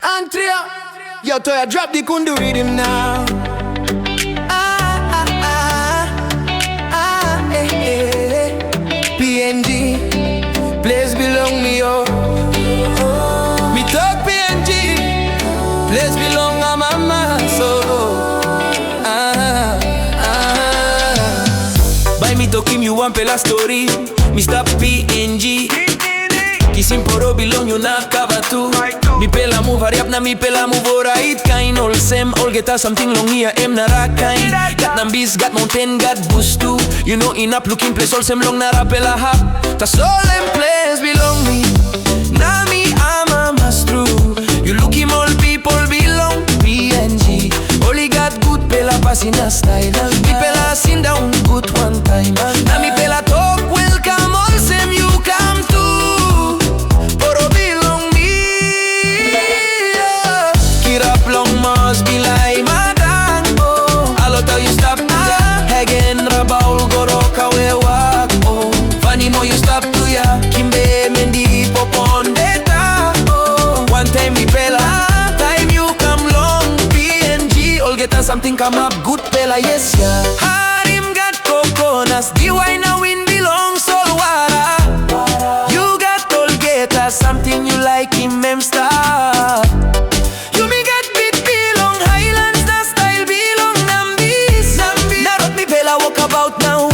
Antria, yo, toy drop the kundu rhythm now. PNG, place belong me, oh. Me talk PNG, place belong a mama, so. By me talk him, you want pela story. Mr. PNG, kissing poro belong you na cover too. Mi pela move hurry up na mi pela move alright. Kain all sem, all get us something long here, em na rakain. Got numbers, got mountain, got boost too. You know in up looking place all sem long na rapela hap. Tas all them place belong me. Na me I'm a master. You look him all people belong PNG. Only got good pela pass in a style. Mi pela sit down good one time. Na mi pela talk welcome all sem you come to. Kirap long Mosbi like madang, oh. Alo tell you stop to ya. Again rabaul goroka we wak, oh. Funny mo you stop to ya. Kimbe mendi popon data, oh. One time we pela, time you come long. PNG all get us something come up good pela yes ya. Harim got coconuts, the wine a win belong sol wara. You got all get us something you like in mem star.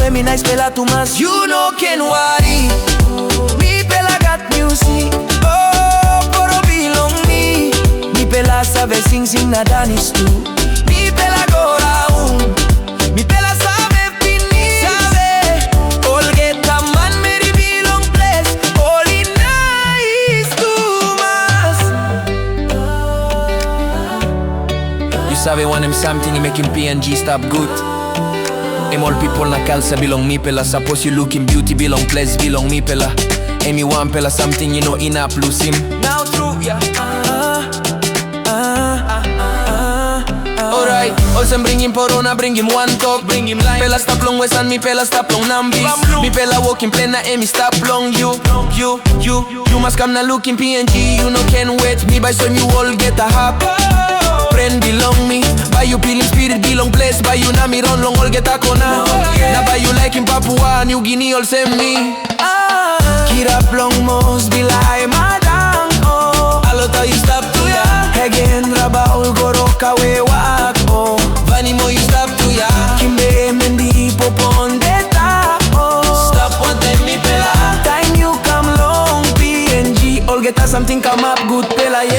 Me nice pela too much, you know can worry. Me pela got music, oh, poro belong me. Me pela sabe sing na dance too. Me pela go round, me pela sabe finish. Sabe, all get a man me belong place. All in nice too much. You sabe want him something, he make him PNG stop good. Em all people na calza belong me pela. Suppose you looking beauty belong place belong me pela. Em you want pela something you know in up lose him. Now true yeah. Alright, also bring him porona, bring him one talk, bring him line. Pela stop long west and me pela stop long nambis. Me pela walking plane na me stop long you must come na looking PNG. You know can wait me by some you all get a hop. Friend belong me, by you feeling spirit belong place. By you na me run long all get a kona. Na by you like in Papua New Guinea all same me. Kirap long Mosbi like madang, oh. Alo tell you stop to ya. Again rabaul goroka we wak, oh. Vani mo you stop to ya. Kimbe mendi popon data, oh. Stop one time me pela. Time you come long PNG all get us something come up good pela yeah.